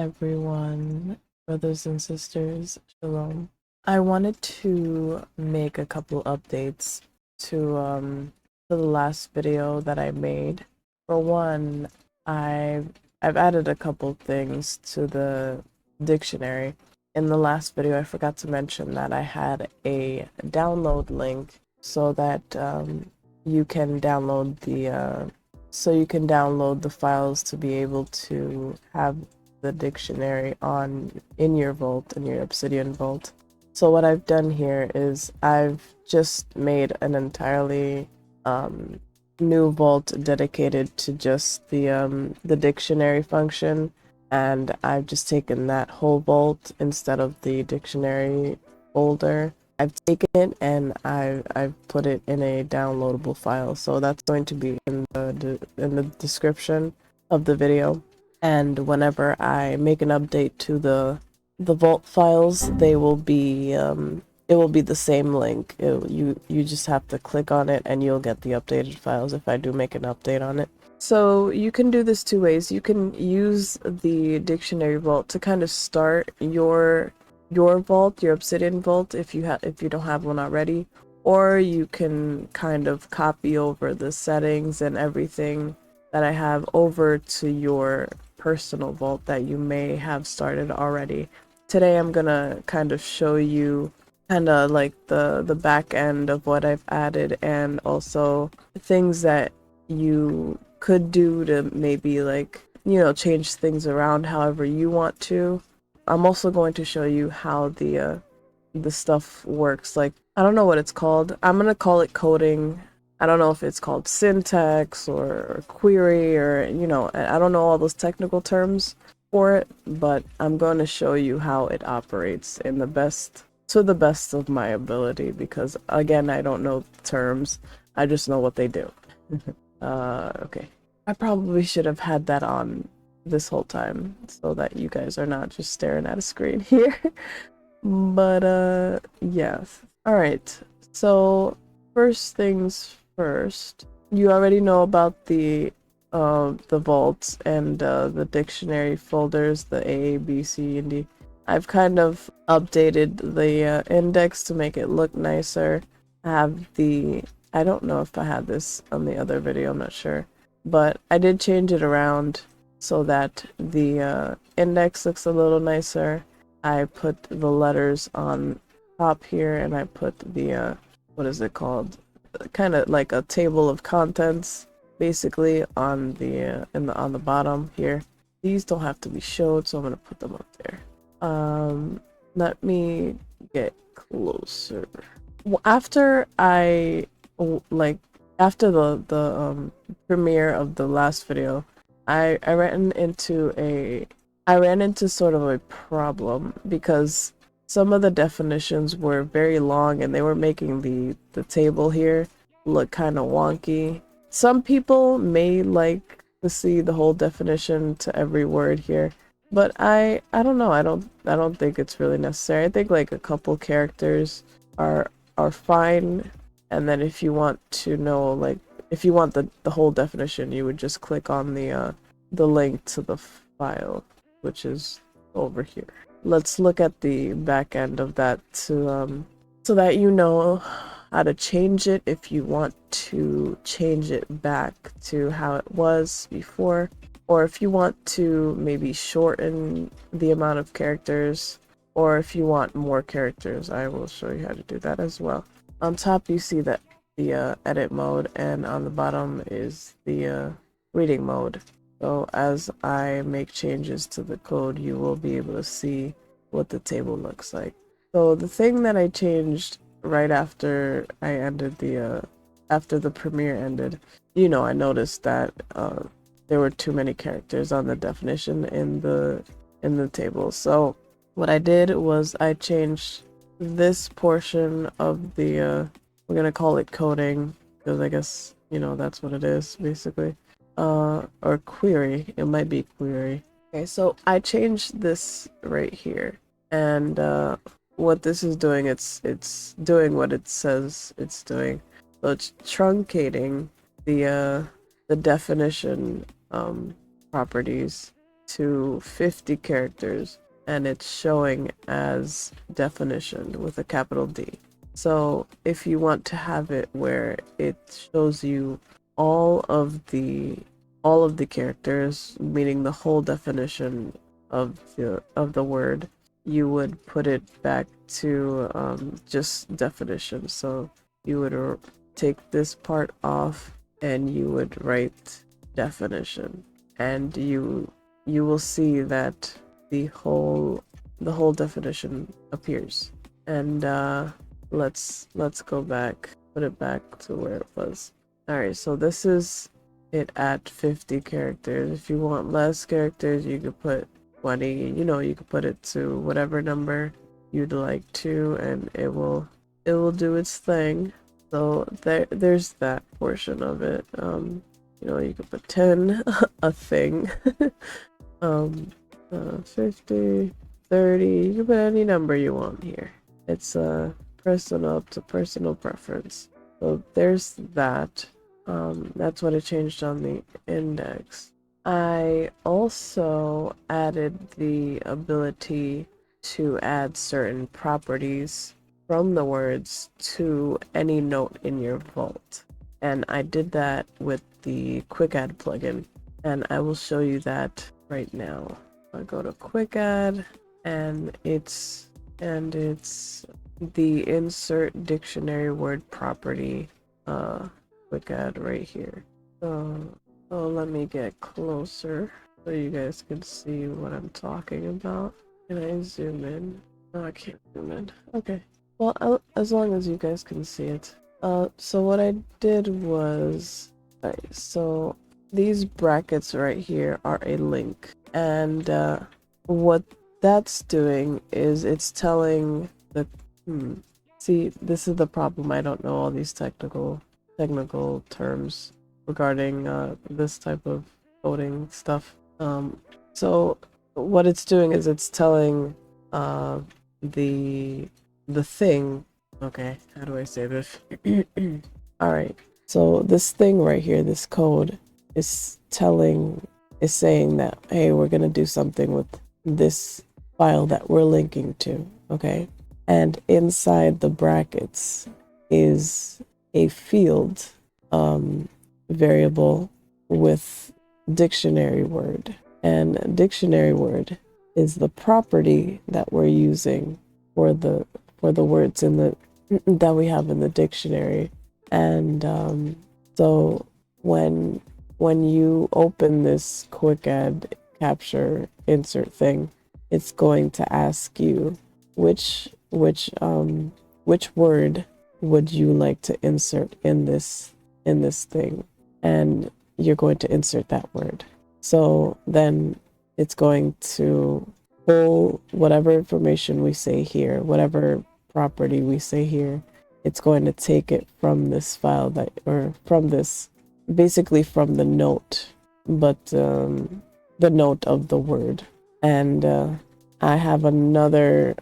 everyone, brothers and sisters, shalom. I wanted to make a couple updates to the last video that I made. For one, I've added a couple things to the dictionary. In the last video, I forgot to mention that I had a download link so that you can download the files to be able to have the dictionary in your vault, in your Obsidian vault. So what I've done here is I've just made an entirely new vault dedicated to just the dictionary function, and I've just taken that whole vault instead of the dictionary folder. I've taken it and I've put it in a downloadable file, so that's going to be in the description of the video. And whenever I make an update to the vault files, they will be it will be the same link. You just have to click on it and you'll get the updated files if I do make an update on it. So you can do this two ways. You can use the dictionary vault to kind of start your vault, your Obsidian vault, if you don't have one already, or you can kind of copy over the settings and everything that I have over to your personal vault that you may have started already. Today I'm gonna kind of show you kind of like the back end of what I've added, and also things that you could do to maybe, like, change things around however you want to. I'm also going to show you how the stuff works. Like, I don't know what it's called. I'm gonna call it coding. I don't know if it's called syntax or query, or I don't know all those technical terms for it, but I'm going to show you how it operates to the best of my ability, because again, I don't know the terms. I just know what they do. Okay. I probably should have had that on this whole time so that you guys are not just staring at a screen here. But yeah. All right. So first things first, you already know about the vaults and the dictionary folders, the A, B, C, and D. I've kind of updated the index to make it look nicer. I don't know if I had this on the other video, I'm not sure, but I did change it around so that the index looks a little nicer. I put the letters on top here, and I put the what is it called? Kind of like a table of contents, basically, on the on the bottom here. These don't have to be showed, so I'm gonna put them up there. Let me get closer. After after the premiere of the last video, I ran into sort of a problem, because some of the definitions were very long and they were making the table here look kind of wonky. Some people may like to see the whole definition to every word here, but I don't know. I don't think it's really necessary. I think like a couple characters are fine, and then if you want to know, like, if you want the whole definition, you would just click on the link to the file, which is over here. Let's look at the back end of that to so that you know how to change it if you want to change it back to how it was before, or if you want to maybe shorten the amount of characters, or if you want more characters. I will show you how to do that as well. On top you see that the edit mode, and on the bottom is the reading mode. So as I make changes to the code, you will be able to see what the table looks like. So the thing that I changed right after I ended after the premiere ended, I noticed that there were too many characters on the definition in the table. So what I did was I changed this portion of the we're gonna call it coding, because I guess that's what it is, basically. Or query. It might be query. Okay, so I changed this right here, and what this is doing, it's doing what it says it's doing. So it's truncating the definition properties to 50 characters, and it's showing as definition with a capital D. So if you want to have it where it shows you all of the characters, meaning the whole definition of the word, you would put it back to just definition. So you would take this part off and you would write definition, and you will see that the whole definition appears. And let's go back, put it back to where it was. All right, so this is it at 50 characters. If you want less characters, you could put 20. You could put it to whatever number you'd like to, and it will do its thing. So there's that portion of it. You could put 10, a thing. 50, 30, you can put any number you want here. It's personal, up to personal preference. So there's that. That's what I changed on the index. I also added the ability to add certain properties from the words to any note in your vault. And I did that with the Quick Add plugin, and I will show you that right now. I'll go to Quick Add, and it's the insert dictionary word property Quick Add right here. So let me get closer so you guys can see what I'm talking about. Can I zoom in? No, I can't zoom in. Okay. Well, as long as you guys can see it. So what I did was, so these brackets right here are a link, and what that's doing is it's telling the see, this is the problem. I don't know all these technical terms regarding this type of coding stuff. So what it's doing is it's telling the thing. Okay, how do I say this? All right. So this thing right here, this code is saying that, hey, we're gonna do something with this file that we're linking to. Okay. And inside the brackets is a field variable with dictionary word, and dictionary word is the property that we're using for the words in the that we have in the dictionary. And so when you open this Quick Add capture insert thing, it's going to ask you which word would you like to insert in this thing, and you're going to insert that word. So then it's going to pull whatever information we say here, whatever property we say here. It's going to take it from this file or from this, basically from the note, but the note of the word. And I have another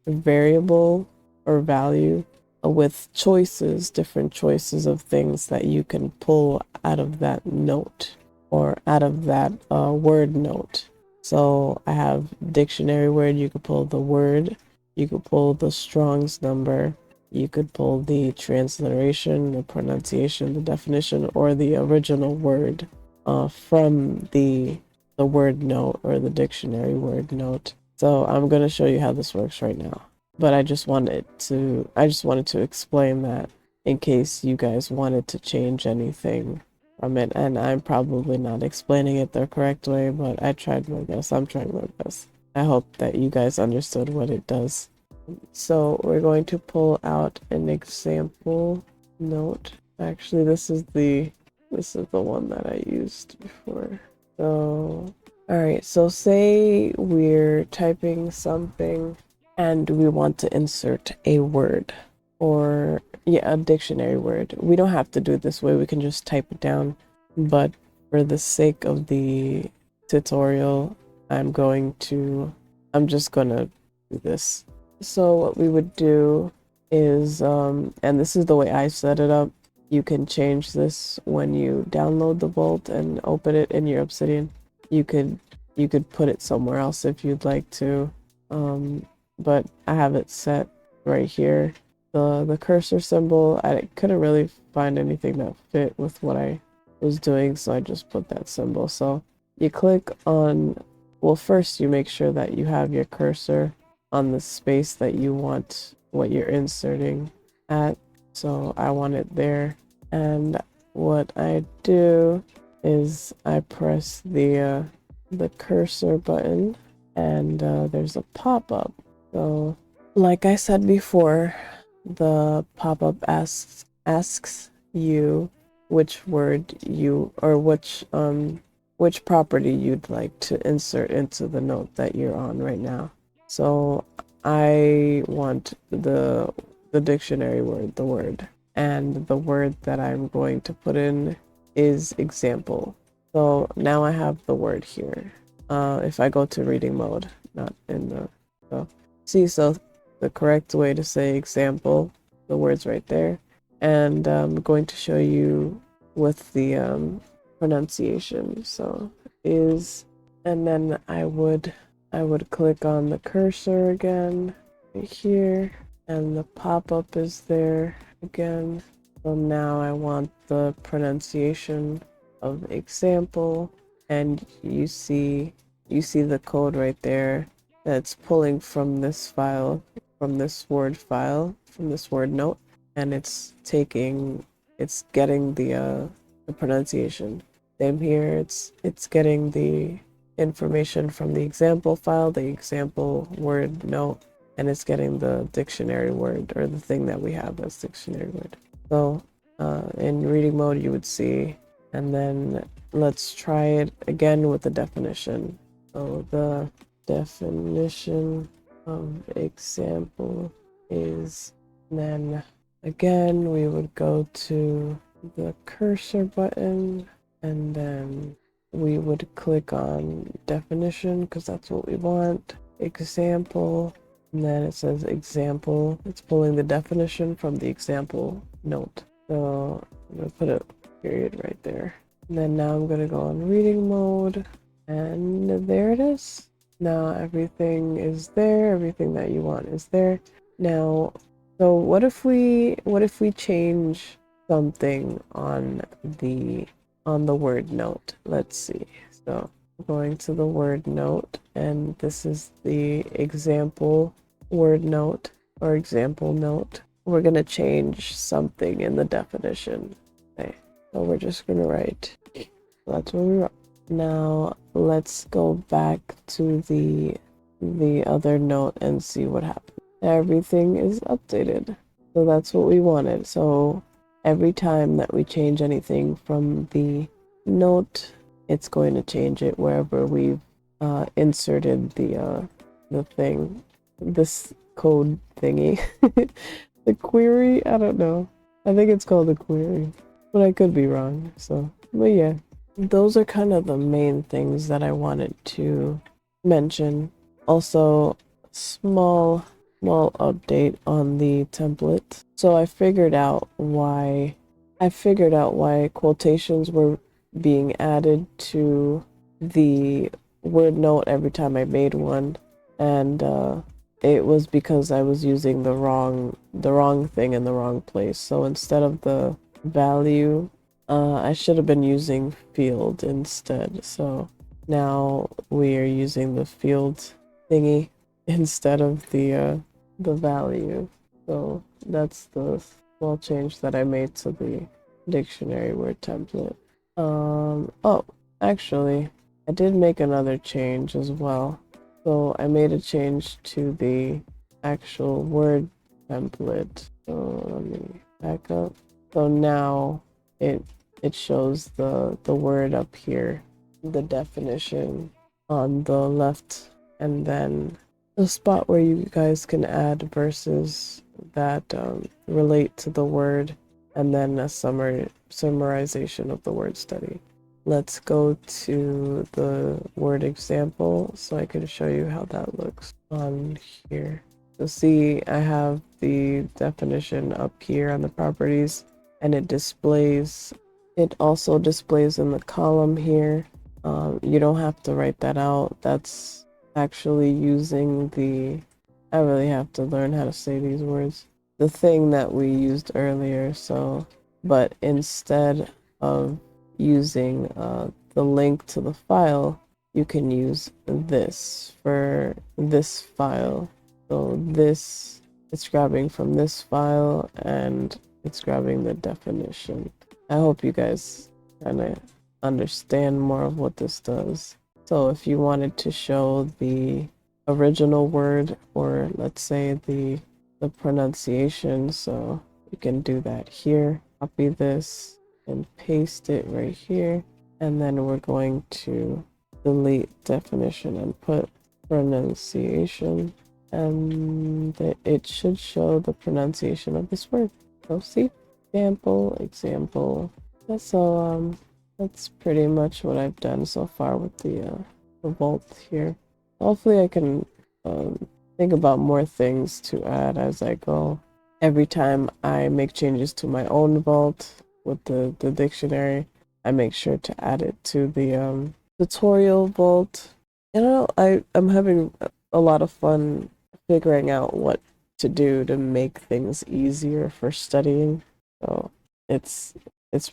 variable or value with choices, different choices of things that you can pull out of that note or out of that word note. So I have dictionary word. You could pull the word, you could pull the Strong's number, you could pull the transliteration, the pronunciation, the definition, or the original word from the word note or the dictionary word note. So I'm going to show you how this works right now. But I just wanted to explain that in case you guys wanted to change anything from it. And I'm probably not explaining it the correct way, but I tried my best. I'm trying my best. I hope that you guys understood what it does. So we're going to pull out an example note. Actually, this is the one that I used before. So, all right. So say we're typing something and we want to insert a word, or a dictionary word. We don't have to do it this way. We can just type it down. But for the sake of the tutorial, I'm just gonna do this. So what we would do is, and this is the way I set it up. You can change this when you download the Vault and open it in your Obsidian. You could you could put it somewhere else if you'd like to. But I have it set right here. The cursor symbol, I couldn't really find anything that fit with what I was doing, so I just put that symbol. So you click on, well, first you make sure that you have your cursor on the space that you want what you're inserting at. So I want it there. And what I do is I press the cursor button, and there's a pop-up. So like I said before, the pop-up asks you which word you, or which property you'd like to insert into the note that you're on right now. So I want the dictionary word, the word, and the word that I'm going to put in is example. So now I have the word here. If I go to reading mode, not in the, so the correct way to say example, the word's right there. And I'm going to show you with the pronunciation. So is, and then I would click on the cursor again right here, and the pop-up is there again. So now I want the pronunciation of example, and you see the code right there that's pulling from this file, from this word file, from this word note, and it's getting the pronunciation. Same here, it's getting the information from the example file, the example word note, and it's getting the dictionary word, or the thing that we have as dictionary word. So in reading mode you would see, and then let's try it again with the definition. So the definition of example is, and then again we would go to the cursor button, and then we would click on definition because that's what we want, example, and then it says example. It's pulling the definition from the example note. So I'm gonna put a period right there. And then now I'm gonna go on reading mode, and there it is. Now everything is there, everything that you want is there. Now, so what if we change something on the word note? Let's see. So I'm going to the word note, and this is the example word note, or example note. We're going to change something in the definition. Okay, so we're just going to write, that's what we wrote. Now let's go back to the other note and see what happens. Everything is updated. So that's what we wanted. So every time that we change anything from the note, it's going to change it wherever we've inserted the thing, this code thingy. The query, I don't know. I think it's called a query, but I could be wrong. So, but yeah, those are kind of the main things that I wanted to mention. Also, small update on the template. So I figured out why quotations were being added to the word note every time I made one, and it was because I was using the wrong thing in the wrong place. So instead of the value, I should have been using field instead. So now we are using the field thingy instead of the value. So that's the small change that I made to the dictionary word template. Oh, actually, I did make another change as well. So I made a change to the actual word template. So let me back up. So now it shows the word up here, the definition on the left, and then the spot where you guys can add verses that relate to the word, and then a summarization of the word study. Let's go to the word example so I can show you how that looks on here. So see, I have the definition up here on the properties, and it also displays in the column here, You don't have to write that out. That's actually using I really have to learn how to say these words. The thing that we used earlier. So, but instead of using the link to the file, you can use this for this file. So this, it's grabbing from this file and it's grabbing the definition. I hope you guys kind of understand more of what this does. So if you wanted to show the original word, or let's say the pronunciation, so you can do that here. Copy this and paste it right here, and then we're going to delete definition and put pronunciation, and it should show the pronunciation of this word. So see, example. So that's pretty much what I've done so far with the vault here. Hopefully I can think about more things to add as I go. Every time I make changes to my own vault with the dictionary, I make sure to add it to the tutorial vault. You know, I'm having a lot of fun figuring out what to do to make things easier for studying. So it's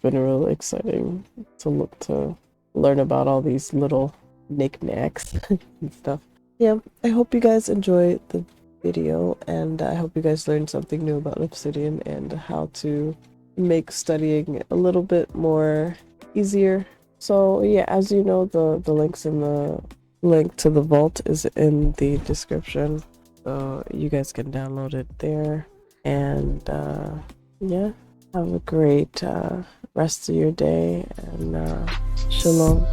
been really exciting to learn about all these little knickknacks and stuff. Yeah, I hope you guys enjoy the video, and I hope you guys learned something new about Obsidian and how to make studying a little bit more easier. So yeah, as you know, the links in the link to the vault is in the description, so you guys can download it there. And yeah, have a great rest of your day, and shalom.